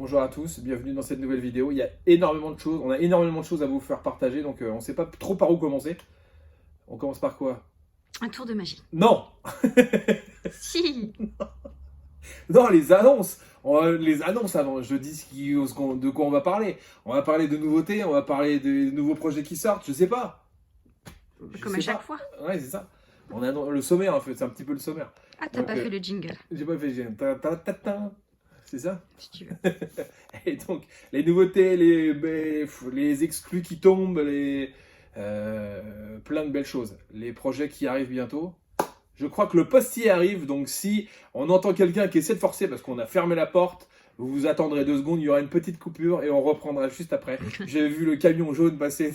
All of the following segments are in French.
bonjour à tous, bienvenue dans cette nouvelle vidéo. Il y a énormément de choses, on a énormément de choses à vous faire partager, donc on ne sait pas trop par où commencer. On commence par quoi? Un tour de magie. Non. Si. Non, les annonces. Les annonces avant, je dis de quoi on va parler. On va parler de nouveautés, on va parler de nouveaux projets qui sortent, je sais pas. Comme à chaque fois. Ouais, c'est ça. On a le sommaire en fait, c'est un petit peu le sommaire. Ah, t'as pas fait le jingle. J'ai pas fait, c'est ça? Si tu veux. Et donc, les nouveautés, les exclus qui tombent, plein de belles choses. Les projets qui arrivent bientôt. Je crois que le postier arrive, donc si on entend quelqu'un qui essaie de forcer parce qu'on a fermé la porte, vous vous attendrez 2 secondes, il y aura une petite coupure et on reprendra juste après. J'ai vu le camion jaune passer.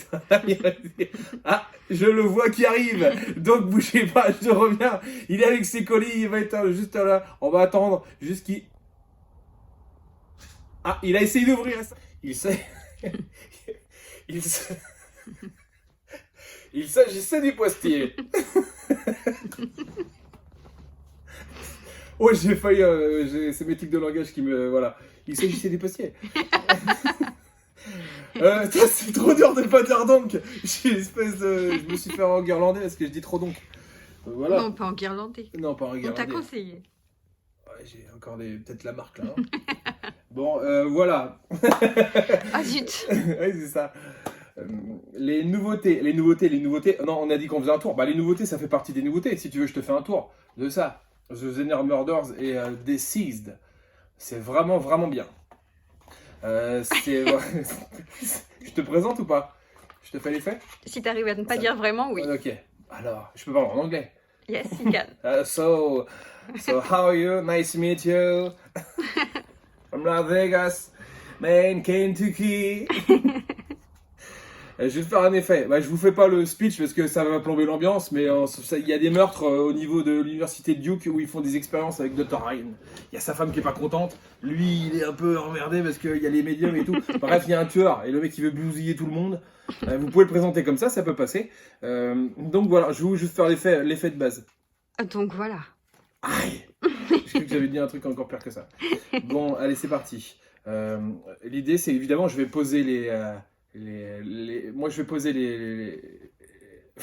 Ah, je le vois qui arrive. Donc bougez pas, je reviens. Il est avec ses colis, il va être juste là. On va attendre jusqu'il... Ah, il a essayé d'ouvrir ça. Il s'agissait du postier. Oh, j'ai failli. C'est mes tics de langage qui me. Voilà. Il s'agissait du postier. C'est trop dur de pas dire donc. Je me suis fait enguirlander parce que je dis trop donc. Voilà. Non, pas en guirlandais. Non, pas On enguirlander. t'a conseillé. Ouais, j'ai encore peut-être la marque là. Hein. Bon, voilà. Ah zut. Oui, c'est ça. Les nouveautés. Non, on a dit qu'on faisait un tour. Bah, les nouveautés, ça fait partie des nouveautés. Si tu veux, je te fais un tour de ça. The Zener Murders et Deceased. C'est vraiment, vraiment bien. Je te présente ou pas? Je te fais l'effet? Si t'arrives à ne pas dire vraiment, oui. Ok. Alors, je peux parler en anglais. Yes, you can. So how are you? Nice to meet you. From Las Vegas, Maine, Kentucky. Je vais te faire un effet. Bah, je vous fais pas le speech parce que ça va plomber l'ambiance, mais il y a des meurtres au niveau de l'université de Duke où ils font des expériences avec Dr. Ryan. Il y a sa femme qui est pas contente. Lui, il est un peu emmerdé parce qu'il y a les médiums et tout. Bref, il y a un tueur et le mec il veut bousiller tout le monde. Vous pouvez le présenter comme ça peut passer. Donc voilà, je vais juste faire l'effet de base. Donc voilà. Aïe. Je crois que j'avais dit un truc encore pire que ça. Bon, allez, c'est parti. L'idée, c'est évidemment, je vais poser moi, je vais poser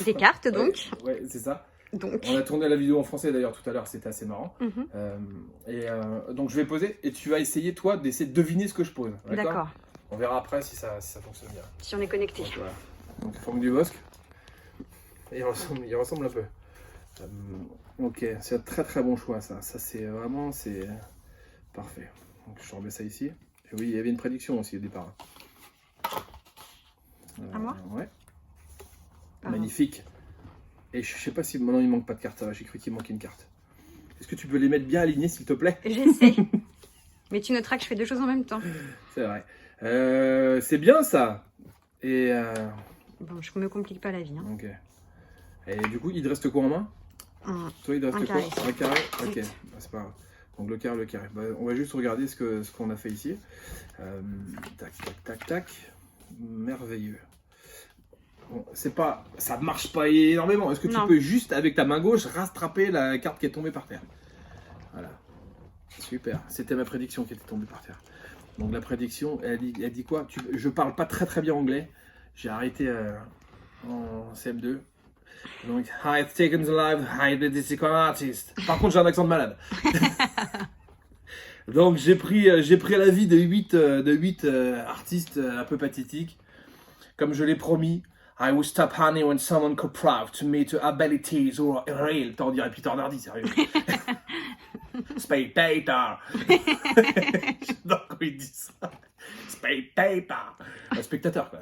Des cartes, donc. Ouais, c'est ça. Donc. On a tourné la vidéo en français, d'ailleurs, tout à l'heure, c'était assez marrant. Donc, je vais poser, et tu vas essayer, toi, d'essayer de deviner ce que je pose. D'accord. On verra après si ça fonctionne bien. Si on est connecté. Donc, voilà. Donc, forme du bosque. Il ressemble un peu. Ok, c'est un très très bon choix, ça. Ça, c'est vraiment, c'est parfait. Donc, je remets ça ici. Et oui, il y avait une prédiction aussi au départ. À moi? Ouais. Pardon. Magnifique. Et je sais pas si maintenant il manque pas de cartes. J'ai cru qu'il manquait une carte. Est-ce que tu peux les mettre bien alignées, s'il te plaît? J'essaie. Mais tu noteras que je fais 2 choses en même temps. C'est vrai. C'est bien ça. Et Bon, je me complique pas la vie. Hein. ok. Et du coup, il te reste quoi en main? Toi, il te reste quoi? Un carré. Ok. Bah, c'est pas grave. Donc le carré. Bah, on va juste regarder ce qu'on a fait ici. Tac. Merveilleux. Bon, ça marche pas énormément. Est-ce que tu peux juste avec ta main gauche rattraper la carte qui est tombée par terre? Voilà. Super. C'était ma prédiction qui était tombée par terre. Donc la prédiction, elle dit quoi? Je parle pas très très bien anglais. J'ai arrêté en CM2. Donc, hi, it's taken alive, hi, this is an artist. Par contre, j'ai un accent de malade. Donc, j'ai pris l'avis de 8 artistes un peu pathétiques. Comme je l'ai promis, I will stop honey when someone could prove to me to abilities or real. T'en dirais Peter Nardi, sérieux. Spectator. J'adore quand il dit ça. Spectator. Un spectateur, quoi.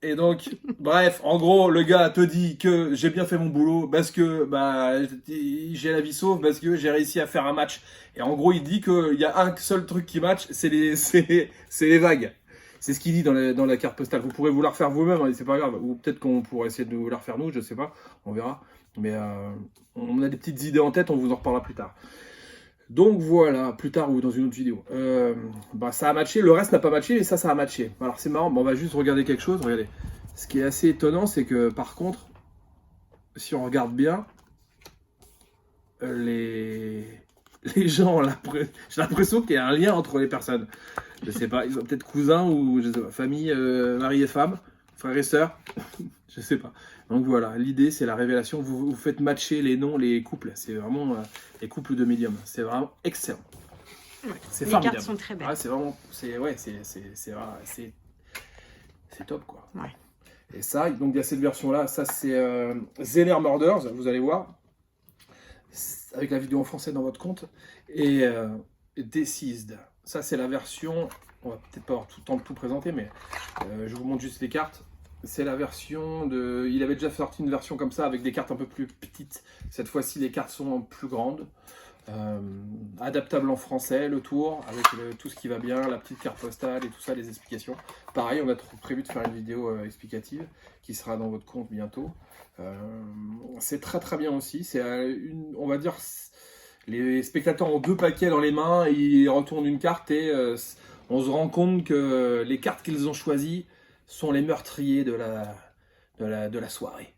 Et donc, bref, en gros, le gars te dit que j'ai bien fait mon boulot parce que j'ai la vie sauve, parce que j'ai réussi à faire un match. Et en gros, il dit qu'il y a un seul truc qui match, c'est les vagues. C'est ce qu'il dit dans la carte postale. Vous pourrez vous la refaire vous-même, hein, c'est pas grave. Ou peut-être qu'on pourrait essayer de vous la refaire nous, je sais pas. On verra. Mais on a des petites idées en tête, on vous en reparlera plus tard. Donc voilà, plus tard ou dans une autre vidéo. Ça a matché, le reste n'a pas matché, mais ça a matché. Alors c'est marrant, on va juste regarder quelque chose. Regardez. Ce qui est assez étonnant, c'est que par contre, si on regarde bien, les gens, j'ai l'impression qu'il y a un lien entre les personnes. Je sais pas, ils ont peut-être cousins ou je sais pas, famille, mari et femme, frères et sœurs, je sais pas. Donc voilà, l'idée c'est la révélation. Vous faites matcher les noms, les couples. C'est vraiment les couples de médiums. C'est vraiment excellent. Ouais. C'est Les formidable. cartes sont très belles. Ouais, c'est vraiment, c'est top quoi. Ouais. Et ça, donc il y a cette version là. Ça c'est Zener Murders. Vous allez voir avec la vidéo en français dans votre compte et Deceased. Ça c'est la version. On va peut-être pas avoir tout le temps de tout présenter, mais je vous montre juste les cartes. C'est la version de. Il avait déjà sorti une version comme ça avec des cartes un peu plus petites. Cette fois-ci, les cartes sont plus grandes. Adaptable en français, le tour, avec tout ce qui va bien, la petite carte postale et tout ça, les explications. Pareil, on a prévu de faire une vidéo explicative qui sera dans votre compte bientôt. C'est très très bien aussi. C'est on va dire, les spectateurs ont 2 paquets dans les mains, et ils retournent une carte et on se rend compte que les cartes qu'ils ont choisies sont les meurtriers de la soirée.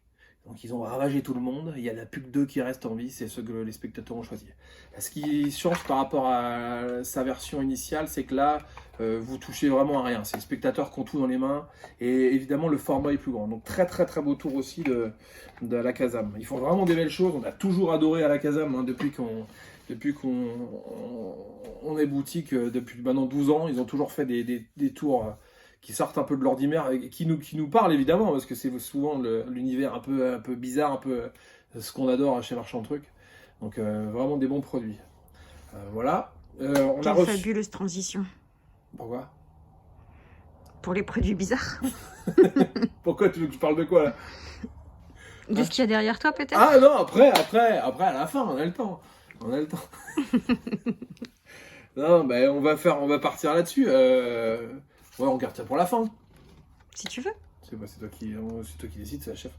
Donc ils ont ravagé tout le monde, il n'y en a plus que 2 qui restent en vie, c'est ceux que les spectateurs ont choisis. Ce qui change par rapport à sa version initiale, c'est que là, vous touchez vraiment à rien. C'est les spectateurs qui ont tout dans les mains, et évidemment le format est plus grand. Donc très très très beau tour aussi de la Kazam. Ils font vraiment des belles choses, on a toujours adoré à la Kazam, hein, depuis qu'on est boutique, depuis maintenant 12 ans, ils ont toujours fait des tours qui sortent un peu de l'ordinaire et qui nous parlent évidemment, parce que c'est souvent l'univers un peu bizarre, un peu ce qu'on adore chez Marchand de Trucs. Donc vraiment des bons produits. Voilà. On a Quelle reçu... fabuleuse transition. Pourquoi? Pour les produits bizarres. Pourquoi tu veux que je parle de quoi là? De ce qu'il y a derrière toi peut-être? Ah non, après, à la fin, on a le temps. On a le temps. Non, ben on va partir là-dessus. Ouais, on garde ça pour la fin. Si tu veux. C'est toi qui décides, c'est la chef.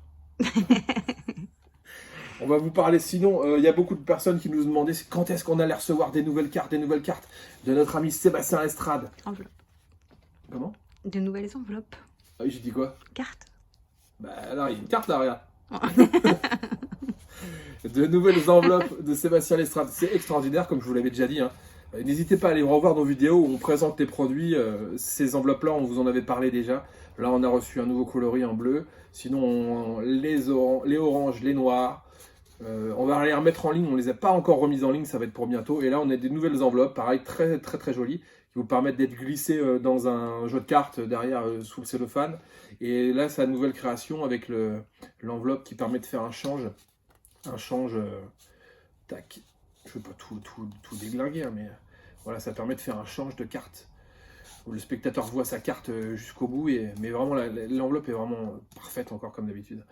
On va vous parler, sinon, il y a beaucoup de personnes qui nous demandaient quand est-ce qu'on allait recevoir des nouvelles cartes de notre ami Sébastien Lestrade. Enveloppe. Comment? De nouvelles enveloppes. Ah oui, j'ai dit quoi? Cartes. Bah alors, il y a une carte là, regarde. De nouvelles enveloppes de Sébastien Lestrade. C'est extraordinaire, comme je vous l'avais déjà dit, hein. N'hésitez pas à aller revoir nos vidéos où on présente les produits. Ces enveloppes-là, on vous en avait parlé déjà. Là, on a reçu un nouveau coloris en bleu. Sinon, les oranges, les noirs. On va les remettre en ligne. On ne les a pas encore remises en ligne. Ça va être pour bientôt. Et là, on a des nouvelles enveloppes, pareil, très très très jolies, qui vous permettent d'être glissées dans un jeu de cartes derrière sous le cellophane. Et là, c'est la nouvelle création avec l'enveloppe qui permet de faire un change. Tac. Je ne veux pas tout déglinguer, hein, mais voilà, ça permet de faire un change de carte. Où le spectateur voit sa carte jusqu'au bout, mais vraiment l'enveloppe est vraiment parfaite encore comme d'habitude.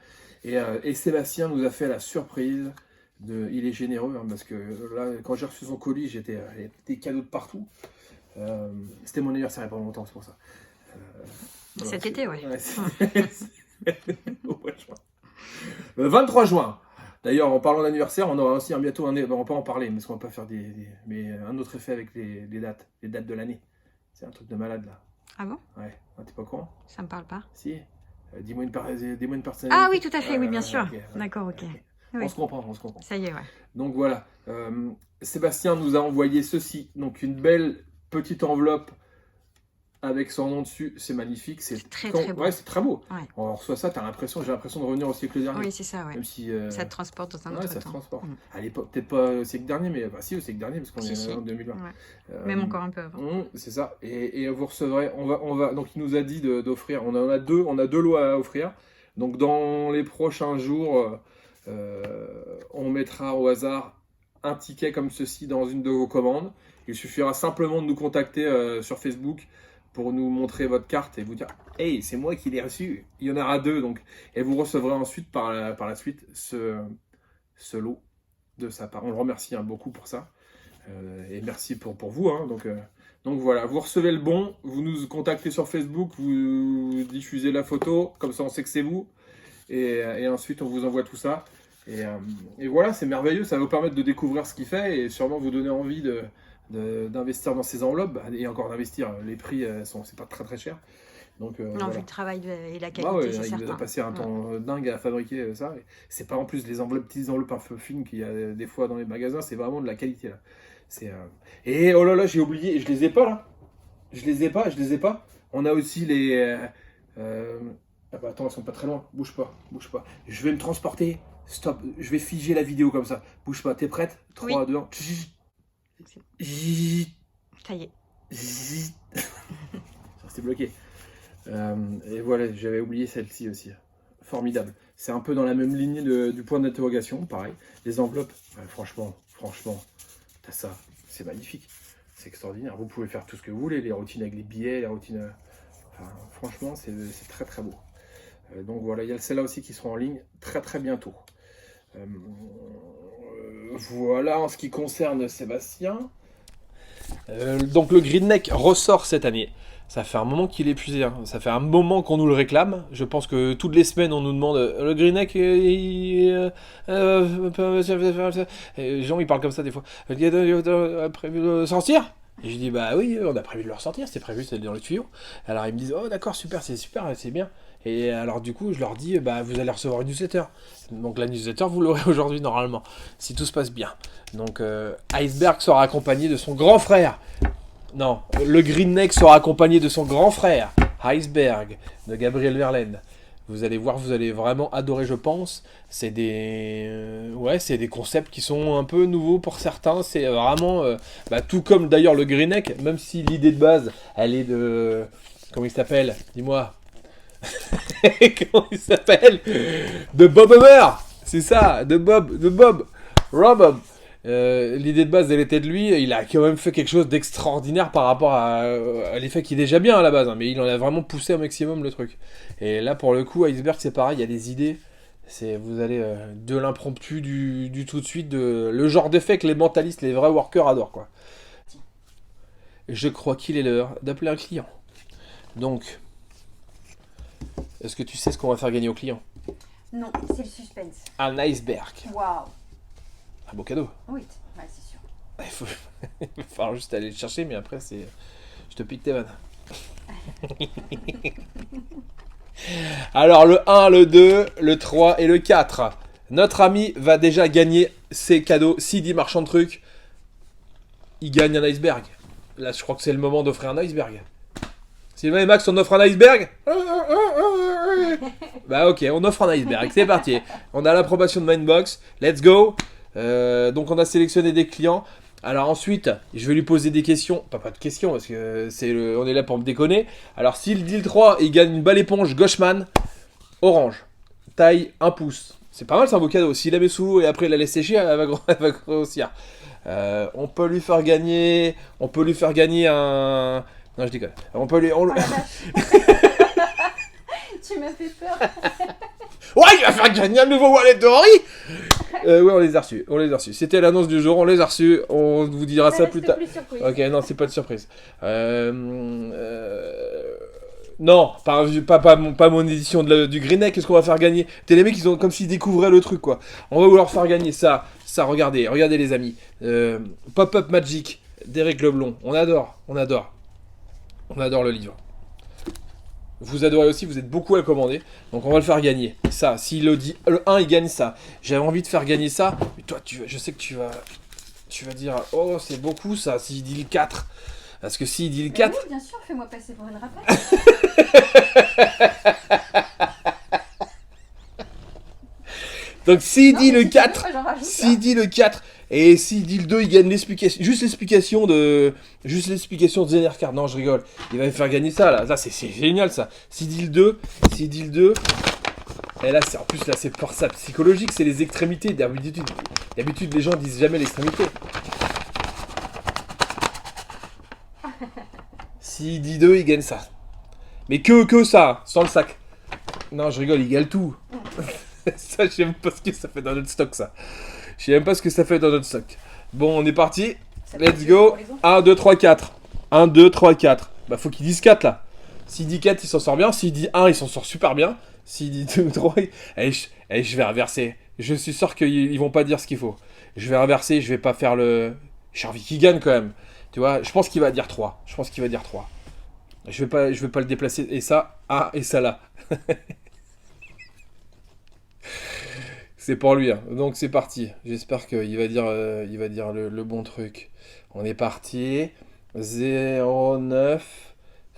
Et Sébastien nous a fait la surprise. Il est généreux, hein, parce que là, quand j'ai reçu son colis, il y avait des cadeaux de partout. C'était mon anniversaire il n'y a pas longtemps, c'est pour ça. Voilà, Cet été, ouais. Au mois de juin. Le 23 juin. D'ailleurs, en parlant d'anniversaire, on aura aussi bientôt on va pas en parler, parce qu'on va pas faire mais un autre effet avec les dates de l'année. C'est un truc de malade là. Ah bon? Ouais, ah, t'es pas au courant? Ça me parle pas. Si. Dis-moi une personnalité. Ah oui, tout à fait, oui, bien sûr. Okay, D'accord, ok. Okay. Oui. On se comprend. Ça y est, ouais. Donc voilà. Sébastien nous a envoyé ceci. Donc une belle petite enveloppe avec son nom dessus, c'est magnifique. C'est très très beau. Ouais, c'est très beau. Ouais. On reçoit ça, j'ai l'impression de revenir au siècle dernier. Oui, c'est ça, ouais. Même si, ça te transporte dans un autre temps. Ça te transporte. À l'époque, peut-être pas au siècle dernier, mais si au siècle dernier, parce qu'on est en 2020. Ouais. Même encore un peu avant. C'est ça. Et vous recevrez, on va, donc il nous a dit d'offrir, on a deux lots à offrir. Donc dans les prochains jours, on mettra au hasard un ticket comme ceci dans une de vos commandes. Il suffira simplement de nous contacter sur Facebook pour nous montrer votre carte et vous dire « Hey, c'est moi qui l'ai reçu !» Il y en aura 2, donc. Et vous recevrez ensuite, par la suite, ce lot de sa part. On le remercie beaucoup pour ça. Et merci pour vous. Hein. Donc voilà, vous recevez le bon, vous nous contactez sur Facebook, vous diffusez la photo, comme ça on sait que c'est vous. Et ensuite, on vous envoie tout ça. Et voilà, c'est merveilleux, ça va vous permettre de découvrir ce qu'il fait et sûrement vous donner envie d'investir dans ces enveloppes, et encore d'investir, les prix c'est pas très très cher, donc non, voilà. Vu le travail et la qualité, c'est certain. Il a passé un temps dingue à fabriquer ça, c'est pas en plus les petites enveloppes un peu fines qu'il y a des fois dans les magasins, c'est vraiment de la qualité là. Et oh là là, j'ai oublié, je les ai pas là. Je les ai pas. On a aussi les... Ah bah attends, elles sont pas très loin. Bouge pas. Je vais me transporter. Stop, je vais figer la vidéo comme ça. Bouge pas, t'es prête? 3, 2, 1. Ça y est. Ça restait bloqué. Et voilà, j'avais oublié celle-ci aussi. Formidable. C'est un peu dans la même lignée du point d'interrogation, pareil. Les enveloppes, franchement, t'as ça. C'est magnifique. C'est extraordinaire. Vous pouvez faire tout ce que vous voulez. Les routines avec les billets, les routines... Enfin, franchement, c'est très très beau. Donc voilà, il y a celle-là aussi qui sera en ligne très très bientôt. Voilà en ce qui concerne Sébastien. Donc le Green Neck ressort cette année. Ça fait un moment qu'il est épuisé. Hein. Ça fait un moment qu'on nous le réclame. Je pense que toutes les semaines on nous demande le Green Neck. Les gens ils parlent comme ça des fois. A prévu de sortir. Et je dis bah oui, on a prévu de le ressortir. C'était prévu, c'était dans les tuyaux. Alors ils me disent oh d'accord, super, c'est bien. Et alors du coup je leur dis bah vous allez recevoir une newsletter. Donc la newsletter vous l'aurez aujourd'hui normalement, si tout se passe bien. Donc Iceberg sera accompagné de son grand frère. Non, le Green Neck sera accompagné de son grand frère, Iceberg, de Gabriel Verlaine. Vous allez voir, vous allez vraiment adorer, je pense. C'est des concepts qui sont un peu nouveaux pour certains. C'est vraiment, tout comme d'ailleurs le Green Neck, même si l'idée de base, elle est de... Comment il s'appelle? Dis-moi. Comment il s'appelle? De Bob Homer. C'est ça, de Bob. Rob. L'idée de base, elle était de lui. Il a quand même fait quelque chose d'extraordinaire par rapport à l'effet qui est déjà bien à la base. Hein, mais il en a vraiment poussé au maximum le truc. Et là, pour le coup, Iceberg, c'est pareil. Il y a des idées. Vous allez de l'impromptu, du tout de suite, le genre d'effet que les mentalistes, les vrais workers adorent, quoi. Je crois qu'il est l'heure d'appeler un client. Donc, est-ce que tu sais ce qu'on va faire gagner au client? Non, c'est le suspense. Un iceberg. Waouh. Un beau cadeau. Oui, ouais, c'est sûr. Il va falloir juste aller le chercher, mais après, je te pique tes vannes. Alors, le 1, le 2, le 3 et le 4. Notre ami va déjà gagner ses cadeaux. S'il dit marchand de trucs, il gagne un iceberg. Là, je crois que c'est le moment d'offrir un iceberg. Sylvain et Max, on offre un iceberg? Bah ok, on offre un iceberg, c'est parti. On a l'approbation de Mindbox, let's go. Donc on a sélectionné des clients. Alors ensuite, je vais lui poser des questions. Pas de questions, parce que on est là pour me déconner. Alors s'il dit le 3, il gagne une balle éponge Goshman, orange, taille 1 pouce. C'est pas mal, c'est un beau cadeau. S'il la met sous l'eau et après il la laisse sécher, elle va grossir. On peut lui faire gagner un... Non, je déconne. On peut lui... Oh la vache. Tu m'as fait peur. Ouais, il va faire gagner un nouveau wallet de Henri. Oui, on les a reçus. C'était l'annonce du jour, on les a reçus. On vous dira ça plus tard. Ok, non, c'est pas de surprise. Non, pas mon édition du Green Neck. Qu'est-ce qu'on va faire gagner? T'es les mecs, ils ont comme s'ils découvraient le truc, quoi. On va leur faire gagner ça, regardez les amis. Pop-Up Magic d'Éric Leblond. On adore le livre. Vous adorez aussi, vous êtes beaucoup à commander. Donc on va le faire gagner. Ça, s'il le dit, le 1 il gagne ça. J'avais envie de faire gagner ça. Mais toi, je sais que tu vas dire, oh c'est beaucoup ça, s'il dit le 4. Parce que s'il dit le 4... Oui, bien sûr, fais-moi passer pour une rapace. Donc s'il dit le 4, et s'il dit le 2, il gagne l'explication. Juste l'explication de Zenercard. Non, je rigole. Il va me faire gagner ça, là. Ça, c'est génial, ça. S'il dit le 2, et là, en plus, là, c'est pour ça psychologique, c'est les extrémités. D'habitude, les gens disent jamais l'extrémité. S'il dit 2, il gagne ça. Mais que ça, sans le sac. Non, je rigole, il gagne tout. Ça, je sais même pas ce que ça fait dans notre stock, ça. Bon, on est parti. Let's go. 1, 2, 3, 4. 1, 2, 3, 4. Bah, faut qu'il dise 4, là. S'il dit 4, il s'en sort bien. S'il dit 1, il s'en sort super bien. S'il dit 2 ou 3, je vais inverser. Je suis sûr qu'ils vont pas dire ce qu'il faut. Je vais inverser, je vais pas faire le... J'ai envie qu'il gagne, quand même. Tu vois, je pense qu'il va dire 3. Je vais pas le déplacer. Et ça, et ça là. C'est pour lui, hein. Donc c'est parti. J'espère qu'il va dire le bon truc. On est parti. 09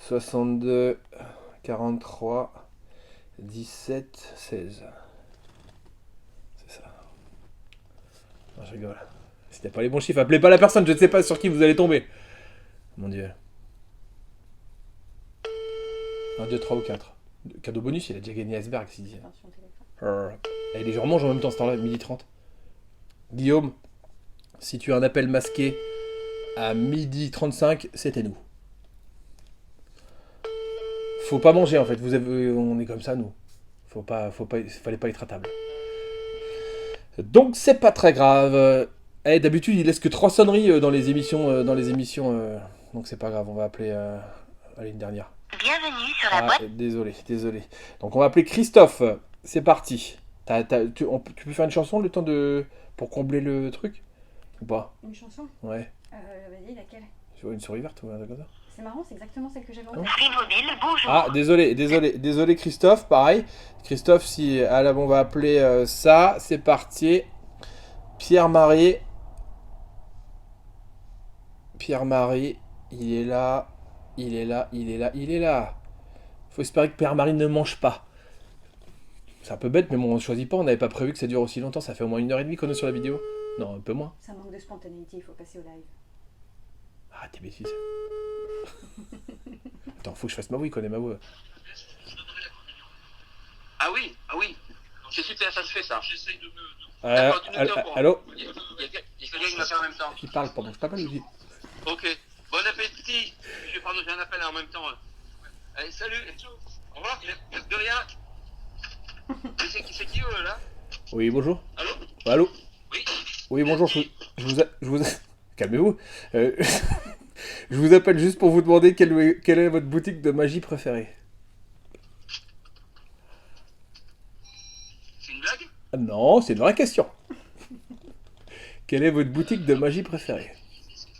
62 43 17 16. C'est ça. Non, je rigole. S'il n'y a pas les bons chiffres, appelez pas la personne, je ne sais pas sur qui vous allez tomber. Mon Dieu. 1, 2, 3 ou 4. Cadeau bonus, il a déjà gagné Iceberg, s'il dit. Et les gens mangent en même temps, ce temps-là, 12h30. Guillaume, si tu as un appel masqué à 12h35, c'était nous. Faut pas manger en fait, on est comme ça nous. Fallait pas être à table. Donc c'est pas très grave. D'habitude il laisse que 3 sonneries dans les émissions, donc c'est pas grave, on va appeler allez, une dernière. Bienvenue sur la boîte. Désolé. Donc on va appeler Christophe. C'est parti. Tu peux faire une chanson le temps pour combler le truc ou pas? Une chanson? Ouais. Vas-y, laquelle? Tu vois une souris verte ou un truc comme ça? C'est marrant, c'est exactement celle que j'avais en tête. Free Mobile, bonjour. Ah, désolé Christophe, pareil. Christophe, si... Ah là, on va appeler ça, c'est parti. Pierre-Marie, il est là. Faut espérer que Pierre-Marie ne mange pas. C'est un peu bête, mais bon, on ne choisit pas, on n'avait pas prévu que ça dure aussi longtemps, ça fait au moins 1h30 qu'on est sur la vidéo. Non, un peu moins. Ça manque de spontanéité, il faut passer au live. Ah, t'es bêtise. Attends, faut que je fasse ma voix, il connaît ma voix. Ah oui, c'est super, ça se fait ça. J'essaye de me... Allô? Il y a quelqu'un qui m'appelle en même temps. Qui parle pendant que je t'appelle, lui. Ok, bon appétit. J'ai un appel en même temps. Allez, salut. Au revoir, de rien. C'est qui là? Oui, bonjour. Allô? Oui. Oui. Oui, bonjour, je vous... Calmez-vous. Je vous appelle juste pour vous demander quelle est votre boutique de magie préférée. C'est une blague? Non, c'est une vraie question. Quelle est votre boutique de magie préférée?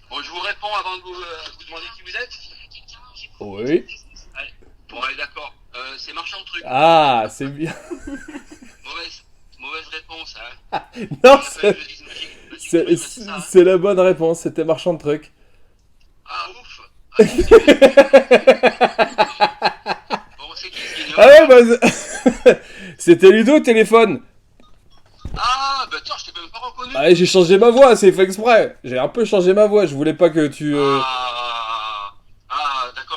Bon, je vous réponds avant de vous demander qui vous êtes. Oui. Allez, bon, allez, d'accord. C'est marchand de trucs. Ah, c'est bien. Mauvaise réponse, hein. Non, c'est c'est la bonne réponse, c'était marchand de trucs. Ah, ouf. Bon, c'est qui ce Ah ouais, bah... C'était Ludo au téléphone. Ah, bah attends, je t'ai même pas reconnu. Ah, j'ai changé ma voix, c'est fait exprès. J'ai un peu changé ma voix, je voulais pas que tu... D'accord,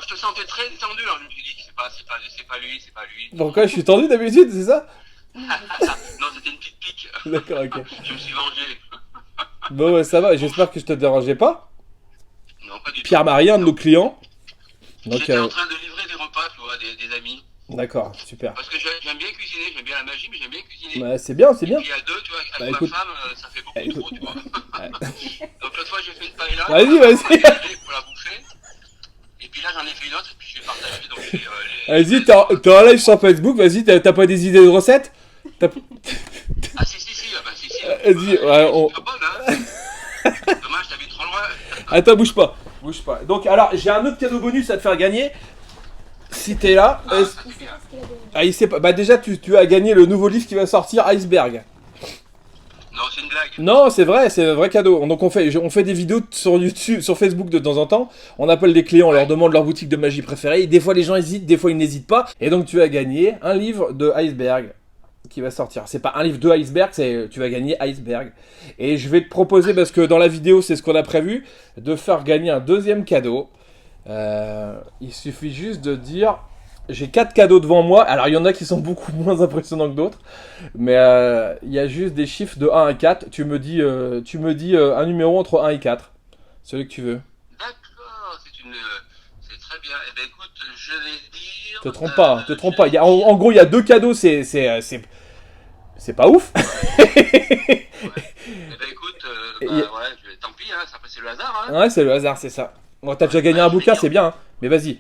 je te sentais très tendu, alors je me suis dit que c'est pas lui. Pourquoi je suis tendu d'habitude, c'est ça? Non, c'était une petite pique. D'accord, ok. Je me suis vengé. Bon, ouais, ça va, j'espère que je te dérangeais pas. Non, pas du tout. Pierre-Marie, un de nos clients. Donc, J'étais en train de livrer des repas, tu vois, des amis. D'accord, super. Parce que j'aime bien cuisiner, j'aime bien la magie, mais j'aime bien cuisiner. Bah, c'est bien. Et puis à deux, tu vois, avec écoute. ma femme, ça fait beaucoup trop, tu vois. Donc l'autre fois, j'ai fait une paella. Vas-y. Pour la bouffer. Et puis là, j'en ai fait une autre, et puis je vais partager. Donc Vas-y, t'es en live sur Facebook, vas-y, t'as pas des idées de recettes? Ah si, Vas-y, ouais, on... C'est pas bonne, hein. Dommage, t'habites trop loin. Attends, bouge pas. Donc, alors, j'ai un autre cadeau bonus à te faire gagner. Si t'es là... C'est bien. Ah, il sait pas. Bah déjà, tu as gagné le nouveau livre qui va sortir, Iceberg. Non, c'est une blague. Non, c'est un vrai cadeau. Donc on fait des vidéos sur YouTube, sur Facebook de temps en temps. On appelle des clients, on leur demande leur boutique de magie préférée. Et des fois les gens hésitent, des fois ils n'hésitent pas. Et donc tu as gagné un livre de Iceberg qui va sortir. C'est pas un livre de Iceberg, tu vas gagner Iceberg. Et je vais te proposer, parce que dans la vidéo c'est ce qu'on a prévu, de faire gagner un deuxième cadeau. Il suffit juste de dire... J'ai 4 cadeaux devant moi. Alors, il y en a qui sont beaucoup moins impressionnants que d'autres. Mais il y a juste des chiffres de 1 à 4. Tu me dis un numéro entre 1 et 4. Celui que tu veux. D'accord, c'est très bien. Eh ben écoute, je vais dire... Te trompe pas. En gros, il y a 2 cadeaux. C'est pas ouf. Ouais. Eh ben écoute, tant pis, hein, après c'est le hasard. Hein. Ouais, c'est le hasard, c'est ça. Bon, t'as déjà gagné un bouquin, c'est bien. Hein. Mais vas-y. Ouais.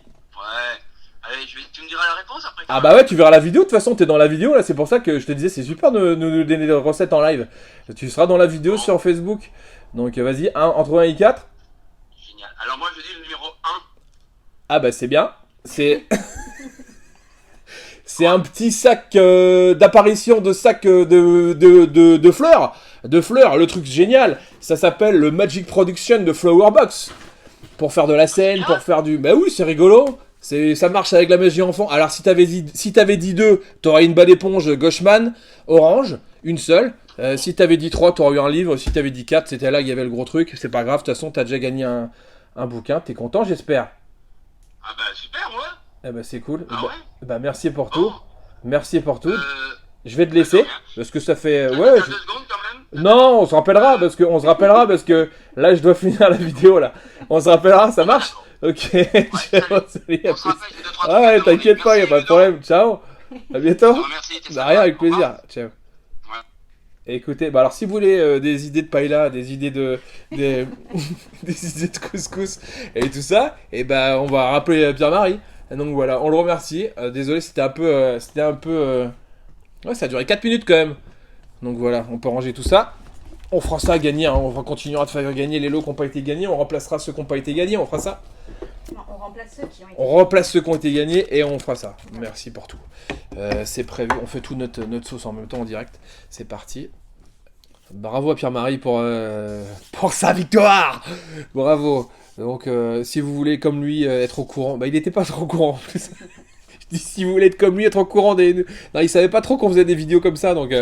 Allez, tu me diras la réponse après. Ah bah ouais, tu verras la vidéo, de toute façon t'es dans la vidéo là, c'est pour ça que je te disais c'est super de nous donner des recettes en live. Tu seras dans la vidéo sur Facebook. Donc vas-y, entre 1 et 4. Génial. Alors moi je dis le numéro 1. Ah bah c'est bien. C'est un petit sac d'apparition de sac de fleurs. De fleurs, le truc génial. Ça s'appelle le Magic Production de Flower Box. Pour faire de la scène, pour faire du... Bah oui, c'est rigolo. Ça marche avec la magie enfant. Alors si t'avais dit 2, t'aurais une balle éponge Gauchman, orange, une seule. Si t'avais dit 3, t'aurais eu un livre. Si t'avais dit 4, c'était là qu'il y avait le gros truc. C'est pas grave, de toute façon, t'as déjà gagné un bouquin. T'es content, j'espère. Ah bah super, ouais. Eh bah c'est cool. Ah ouais. Bah merci pour tout. Oh. Merci pour tout. Je vais te laisser parce que ça fait T'as ouais. 2 secondes quand même. Non, on se rappellera parce que là je dois finir la vidéo là. On se rappellera, ça marche? OK. Salut. Salut, On se rappelle, j'ai 2-3 trucs ah ouais, à demander. t'inquiète pas, y a pas de problème. Ciao. À bientôt. Merci, t'es Bah rien, avec sympa. Au plaisir. revoir. Ciao. Ouais. Écoutez, bah alors si vous voulez des idées de paella, des idées des idées de couscous et tout ça, et ben on va rappeler Pierre-Marie. Donc voilà, on le remercie. Désolé, c'était un peu ouais, ça a duré 4 minutes quand même. Donc voilà, on peut ranger tout ça. On fera ça gagner, hein. On va continuer à faire gagner les lots qui n'ont pas été gagnés. On remplacera ceux qui n'ont pas été gagnés, on fera ça. Non, on remplace ceux qui ont été. On remplace ceux qui ont été gagnés et on fera ça. Merci pour tout. C'est prévu, on fait tout notre sauce en même temps en direct. C'est parti. Bravo à Pierre-Marie pour sa victoire. Bravo. Donc si vous voulez comme lui être au courant, bah il n'était pas trop au courant en plus. Je dis si vous voulez être comme lui, être au courant des... Non, il savait pas trop qu'on faisait des vidéos comme ça, donc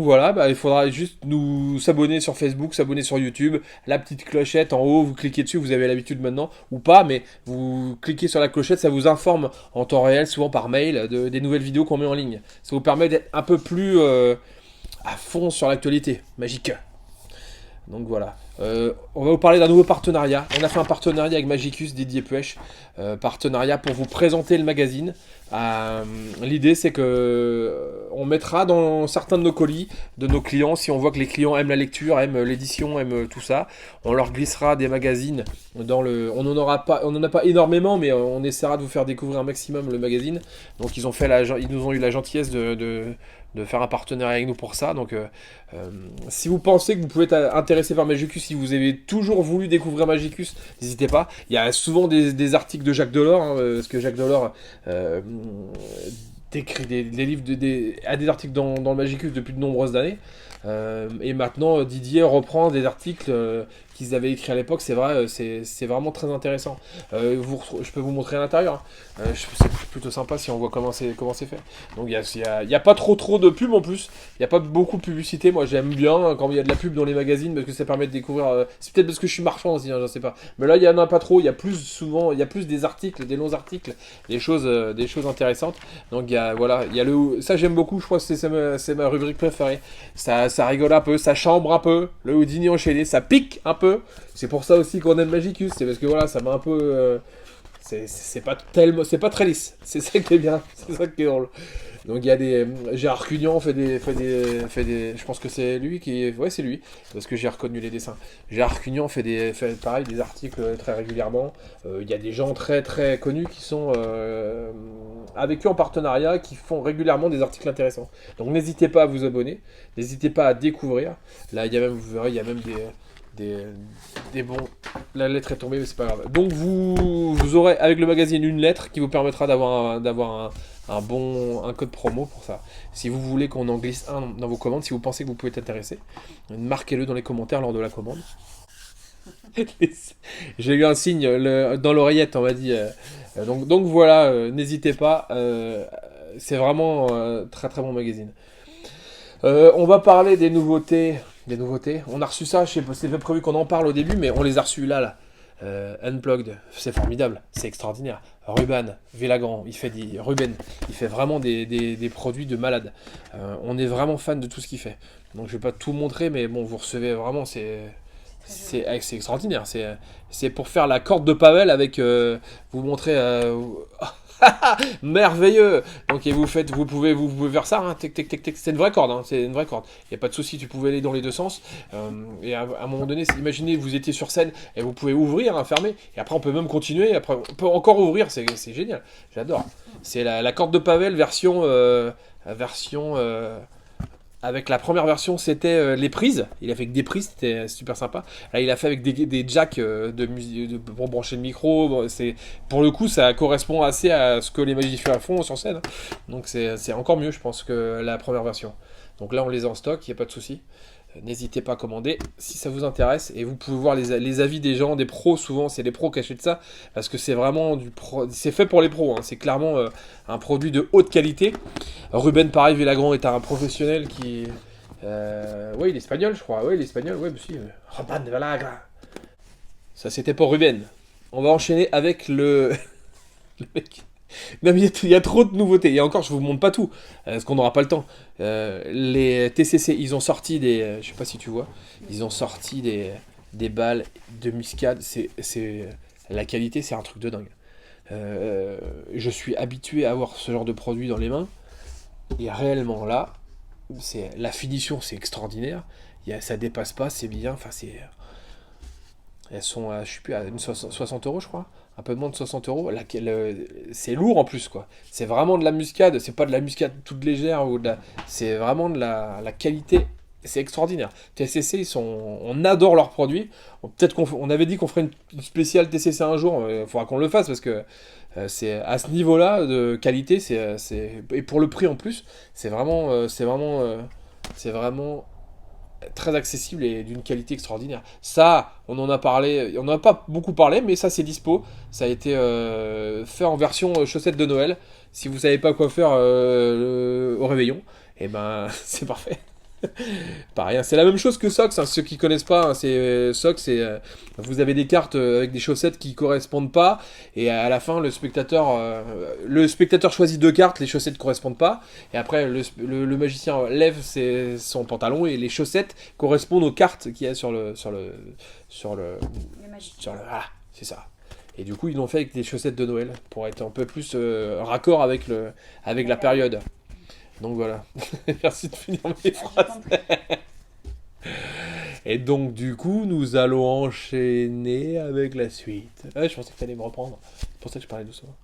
voilà, bah, il faudra juste nous s'abonner sur Facebook, s'abonner sur YouTube, la petite clochette en haut, vous cliquez dessus, vous avez l'habitude maintenant, ou pas, mais vous cliquez sur la clochette, ça vous informe en temps réel, souvent par mail, des nouvelles vidéos qu'on met en ligne. Ça vous permet d'être un peu plus à fond sur l'actualité, magique. Donc voilà. On va vous parler d'un nouveau partenariat. On a fait un partenariat avec Magicus, Didier Puech. Partenariat pour vous présenter le magazine. L'idée c'est que on mettra dans certains de nos colis de nos clients, si on voit que les clients aiment la lecture, aiment l'édition, aiment tout ça, on leur glissera des magazines dans le... On n'en a pas énormément, mais on essaiera de vous faire découvrir un maximum le magazine. Donc ils nous ont eu la gentillesse de faire un partenariat avec nous pour ça. Donc si vous pensez que vous pouvez être intéressé par Magicus, si vous avez toujours voulu découvrir Magicus, n'hésitez pas. Il y a souvent des articles de Jacques Delors, hein, parce que Jacques Delors décrit des livres, a des articles dans le Magicus depuis de nombreuses années. Et maintenant Didier reprend des articles qu'ils avaient écrits à l'époque. C'est vrai, c'est vraiment très intéressant. Je peux vous montrer à l'intérieur, hein. C'est plutôt sympa si on voit comment c'est fait. Donc il y a pas trop de pub en plus, il n'y a pas beaucoup de publicité. Moi j'aime bien quand il y a de la pub dans les magazines parce que ça permet de découvrir, c'est peut-être parce que je suis marchand aussi, hein, je sais pas, mais là il y en a pas trop. Il y a plus des articles, des longs articles, des choses intéressantes. Donc ça j'aime beaucoup. Je crois que c'est ma rubrique préférée. Ça rigole un peu, ça chambre un peu, le Houdini enchaîné, ça pique un peu. C'est pour ça aussi qu'on aime Magicus, c'est parce que voilà, ça m'a un peu... c'est pas très lisse, c'est ça qui est bien, c'est ça qui est drôle. Donc il y a des... Gérard Cugnan fait des... Je pense que c'est lui qui... Ouais, c'est lui, parce que j'ai reconnu les dessins. Gérard Cugnan fait pareil, des articles très régulièrement. Il y a des gens très très connus qui sont avec eux en partenariat, qui font régulièrement des articles intéressants. Donc n'hésitez pas à vous abonner, n'hésitez pas à découvrir. Là, vous verrez, il y a même des bons... La lettre est tombée, mais c'est pas grave. Donc vous aurez avec le magazine une lettre qui vous permettra d'avoir un code promo pour ça. Si vous voulez qu'on en glisse un dans vos commandes, si vous pensez que vous pouvez être intéressé, marquez-le dans les commentaires lors de la commande. J'ai eu un signe dans l'oreillette, on m'a dit. Donc voilà, n'hésitez pas. C'est vraiment très très bon magazine. On va parler des nouveautés. On a reçu ça, je sais pas, c'était prévu qu'on en parle au début, mais on les a reçus là. Unplugged, c'est formidable, c'est extraordinaire. Ruben Villagrand, il fait vraiment des produits de malade. On est vraiment fan de tout ce qu'il fait. Donc je vais pas tout montrer, mais bon, vous recevez vraiment, c'est extraordinaire. C'est pour faire la corde de Pavel avec vous montrer merveilleux. Donc et vous pouvez faire ça, hein, c'est une vraie corde, hein, c'est une vraie corde. Il n'y a pas de souci, tu pouvais aller dans les deux sens. Et à un moment donné, imaginez vous étiez sur scène et vous pouvez ouvrir, hein, fermer, et après on peut même continuer, après on peut encore ouvrir, c'est génial, j'adore. C'est la corde de Pavel version avec la première version, c'était les prises. Il a fait que des prises, c'était super sympa. Là, il a fait avec des jacks pour brancher le micro. Bon, pour le coup, ça correspond assez à ce que les magiciens font sur scène. Donc c'est encore mieux, je pense, que la première version. Donc là, on les a en stock, il n'y a pas de souci. N'hésitez pas à commander si ça vous intéresse. Et vous pouvez voir les avis des gens, des pros. Souvent, c'est les pros qui achètent ça. Parce que c'est vraiment c'est fait pour les pros. Hein. C'est clairement un produit de haute qualité. Ruben, pareil, Villagrand est un professionnel qui... oui, il est espagnol, je crois. Oui, il est espagnol. Oui, aussi. Ruben de Villagrand. Ça, c'était pour Ruben. On va enchaîner avec le mec... Non, mais il y a trop de nouveautés. Et encore, je vous montre pas tout, parce qu'on n'aura pas le temps. Les TCC, ils ont sorti des... je sais pas si tu vois. Ils ont sorti des balles de muscade. La qualité, c'est un truc de dingue. Je suis habitué à avoir ce genre de produit dans les mains. Et réellement, là, la finition, c'est extraordinaire. Ça dépasse pas, c'est bien. Enfin, elles sont à, je sais plus, à 60 €, je crois. Un peu moins de 60 €. C'est lourd en plus, quoi. C'est vraiment de la muscade. C'est pas de la muscade toute légère. C'est vraiment de la qualité. C'est extraordinaire. TCC, on adore leurs produits. Peut-être qu'on avait dit qu'on ferait une spéciale TCC un jour. Il faudra qu'on le fasse parce que c'est à ce niveau-là de qualité. Et pour le prix en plus, c'est vraiment très accessible et d'une qualité extraordinaire. Ça, on en a parlé, on n'en a pas beaucoup parlé, mais ça c'est dispo. Ça a été fait en version chaussettes de Noël. Si vous savez pas quoi faire au réveillon, et ben c'est parfait. Pareil, hein, c'est la même chose que Socks, hein, ceux qui connaissent pas, hein, Socks, vous avez des cartes avec des chaussettes qui correspondent pas, et à la fin le spectateur choisit 2 cartes, les chaussettes correspondent pas, et après le magicien lève son pantalon et les chaussettes correspondent aux cartes qu'il y a sur le ah, c'est ça. Et du coup ils l'ont fait avec des chaussettes de Noël pour être un peu plus raccord avec la période. Donc voilà, merci de finir mes phrases. Et donc du coup, nous allons enchaîner avec la suite. Je pensais que tu allais me reprendre, c'est pour ça que je parlais doucement.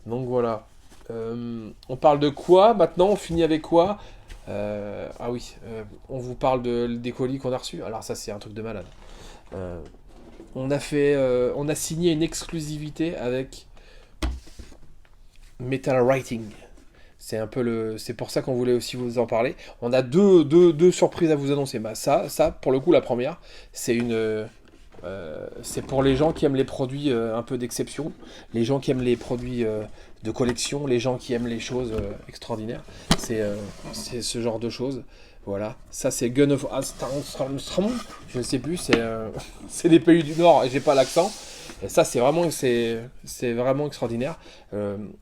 Donc voilà, on parle de quoi maintenant? On finit avec quoi? Ah oui, on vous parle des colis qu'on a reçus. Alors ça c'est un truc de malade. On a signé une exclusivité avec Metal Writing. C'est pour ça qu'on voulait aussi vous en parler. On a deux surprises à vous annoncer. Bah ça, pour le coup, la première, c'est pour les gens qui aiment les produits un peu d'exception, les gens qui aiment les produits de collection, les gens qui aiment les choses extraordinaires. C'est ce genre de choses. Voilà. Ça, c'est Gun of Amsterdam. Je ne sais plus. C'est des pays du Nord et j'ai pas l'accent. Et ça, c'est vraiment extraordinaire.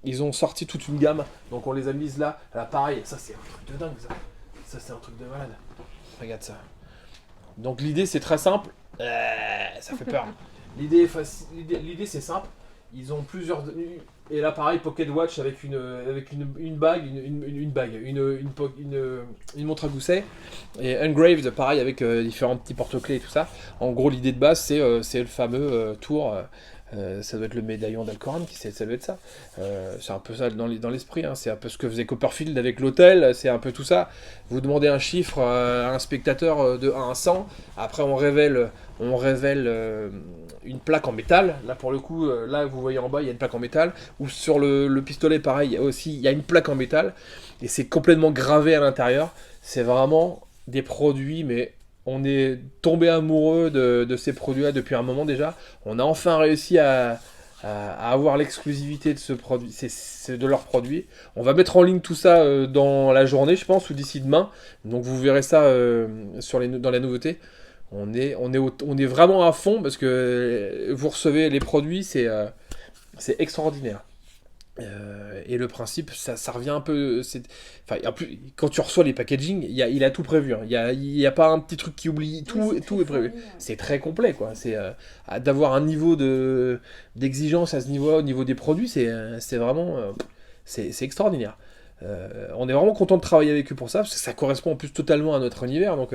Ils ont sorti toute une gamme, donc on les a mises là. Là, pareil, ça c'est un truc de dingue, ça c'est un truc de malade. Regarde ça. Donc l'idée c'est très simple. Ça fait peur. L'idée c'est simple. Ils ont plusieurs... Et là pareil, Pocket Watch avec une bague, une montre à gousset. Et Engraved, pareil, avec différents petits porte-clés et tout ça. En gros, l'idée de base, c'est le fameux tour. Ça doit être le médaillon d'Alcoran, ça doit être ça. C'est un peu ça dans l'esprit. Hein. C'est un peu ce que faisait Copperfield avec l'hôtel. C'est un peu tout ça. Vous demandez un chiffre à un spectateur de 1 à 100. Après, on révèle une plaque en métal. Là, pour le coup, là, vous voyez en bas, il y a une plaque en métal. Ou sur le pistolet, pareil, il y a une plaque en métal. Et c'est complètement gravé à l'intérieur. C'est vraiment des produits, mais on est tombé amoureux de ces produits-là depuis un moment déjà. On a enfin réussi à avoir l'exclusivité de ce produit, c'est de leurs produits. On va mettre en ligne tout ça dans la journée, je pense, ou d'ici demain. Donc vous verrez ça dans la nouveauté. On est vraiment à fond parce que vous recevez les produits, c'est extraordinaire. Et le principe, ça revient un peu. En plus, quand tu reçois les packaging, il a tout prévu. Hein. Il y a pas un petit truc qui oublie. Tout est prévu. C'est très complet, quoi. C'est d'avoir un niveau d'exigence à ce niveau-là, au niveau des produits, c'est vraiment c'est extraordinaire. On est vraiment content de travailler avec eux pour ça, parce que ça correspond en plus totalement à notre univers. Donc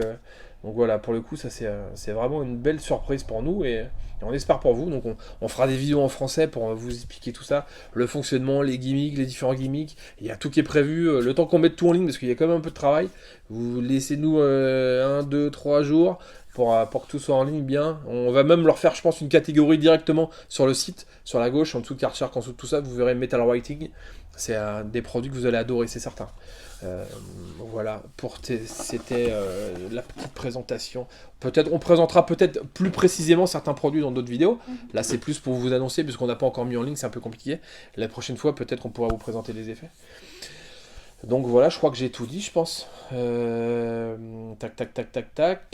Donc voilà, pour le coup, ça c'est vraiment une belle surprise pour nous et on espère pour vous. Donc on fera des vidéos en français pour vous expliquer tout ça, le fonctionnement, les gimmicks, les différents gimmicks. Il y a tout qui est prévu, le temps qu'on mette tout en ligne parce qu'il y a quand même un peu de travail. Vous laissez-nous 1, 2, 3 jours pour que tout soit en ligne bien. On va même leur faire, je pense, une catégorie directement sur le site, sur la gauche, en dessous de Karcher, en dessous de tout ça, vous verrez Metal Writing. C'est des produits que vous allez adorer, c'est certain. Voilà, c'était la petite présentation. Peut-être, on présentera peut-être plus précisément certains produits dans d'autres vidéos. Là, c'est plus pour vous annoncer, puisqu'on n'a pas encore mis en ligne, c'est un peu compliqué. La prochaine fois, peut-être qu'on pourra vous présenter les effets. Donc voilà, je crois que j'ai tout dit, je pense. Tac, tac, tac, tac, tac.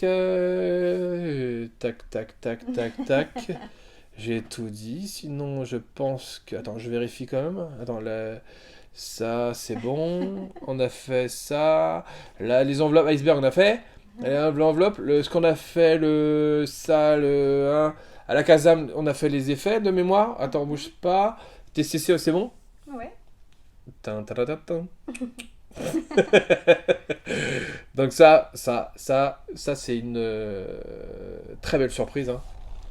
Tac, tac, tac, tac, tac. J'ai tout dit, sinon je pense que... Attends, je vérifie quand même. Attends, ça c'est bon. On a fait ça. Là, les enveloppes iceberg, on a fait. L'enveloppe, ce qu'on a fait, à la Kazam, on a fait les effets de mémoire. Attends, bouge pas. TCC, c'est bon? Ouais. Donc ça c'est une très belle surprise, hein.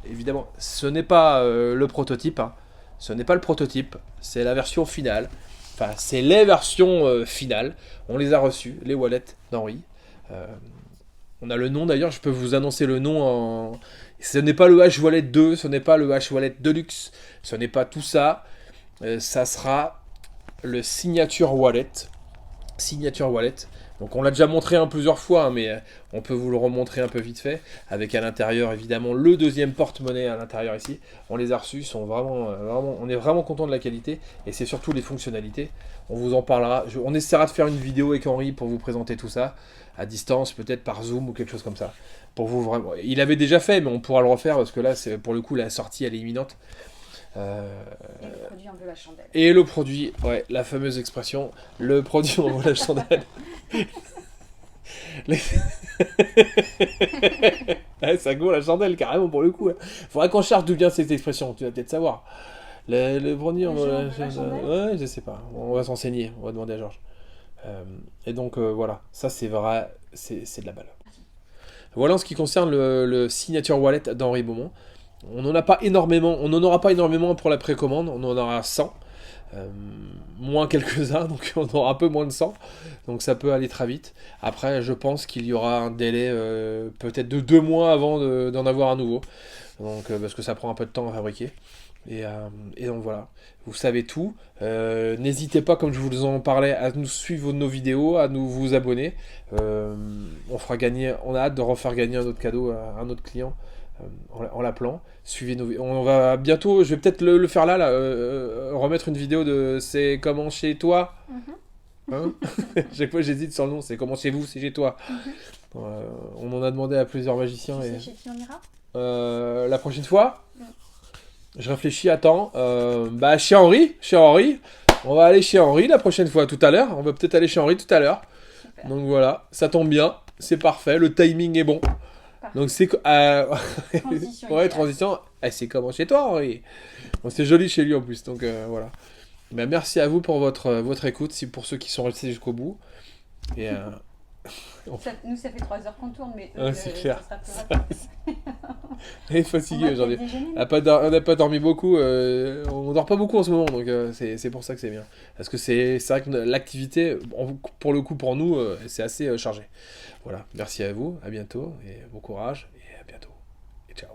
Évidemment, ce n'est pas le prototype, hein. Ce n'est pas le prototype, c'est la version finale. Enfin, c'est les versions finales. On les a reçues, les wallets d'Henri. On a le nom d'ailleurs, je peux vous annoncer le nom. Ce n'est pas le H-Wallet 2, ce n'est pas le H-Wallet Deluxe, ce n'est pas tout ça. Ça sera le Signature Wallet. Signature Wallet. Donc on l'a déjà montré plusieurs fois, hein, mais on peut vous le remontrer un peu vite fait. Avec à l'intérieur, évidemment, le deuxième porte-monnaie à l'intérieur ici. On les a reçus, ils sont vraiment, on est vraiment content de la qualité. Et c'est surtout les fonctionnalités. On vous en parlera. On essaiera de faire une vidéo avec Henri pour vous présenter tout ça. À distance, peut-être par Zoom ou quelque chose comme ça. Pour vous vraiment... Il avait déjà fait, mais on pourra le refaire parce que là, pour le coup, la sortie, elle est imminente. Et le produit en veut la chandelle. Et le produit, ouais, la fameuse expression, le produit en veut la chandelle. Ouais, ça go la chandelle, carrément, pour le coup. Faudra qu'on cherche d'où vient cette expression, tu vas peut-être savoir. Le produit en veut la chandelle. Ouais, je sais pas, on va s'enseigner, on va demander à Georges. Et donc, voilà, ça c'est vrai, c'est de la balle. Voilà en ce qui concerne le Signature Wallet d'Henri Beaumont. On n'en a pas énormément, on n'en aura pas énormément pour la précommande, on en aura 100, moins quelques-uns, donc on aura un peu moins de 100, donc ça peut aller très vite. Après, je pense qu'il y aura un délai peut-être de 2 mois avant d'en avoir un nouveau, donc, parce que ça prend un peu de temps à fabriquer. Et donc voilà, vous savez tout. N'hésitez pas, comme je vous en parlais, à nous suivre nos vidéos, à nous vous abonner. On fera gagner, on a hâte de refaire gagner un autre cadeau à un autre client. En l'appelant, suivez nos vidéos. On va bientôt, je vais peut-être le faire là, remettre une vidéo de c'est comment chez toi. Hein. Chaque fois j'hésite sur le nom, c'est comment chez vous, c'est chez toi. On en a demandé à plusieurs magiciens. Tu sais chez qui on ira la prochaine fois, je réfléchis, attends. Chez Henri, on va aller chez Henri la prochaine fois, tout à l'heure. On va peut-être aller chez Henri tout à l'heure. Super. Donc voilà, ça tombe bien, c'est parfait, le timing est bon. Donc c'est transition. Ouais, transition. C'est comment chez toi, Henri? Bon, c'est joli chez lui en plus, donc voilà. Ben, merci à vous pour votre écoute, pour ceux qui sont restés jusqu'au bout. Et nous, ça fait 3 heures qu'on tourne, mais c'est clair. ça sera plus rapide. Il est fatigué aujourd'hui. On n'a pas dormi beaucoup. On dort pas beaucoup en ce moment, donc c'est pour ça que c'est bien. Parce que c'est vrai que l'activité, pour le coup, pour nous, c'est assez chargé. Voilà, merci à vous, à bientôt, et bon courage, et à bientôt. Et ciao.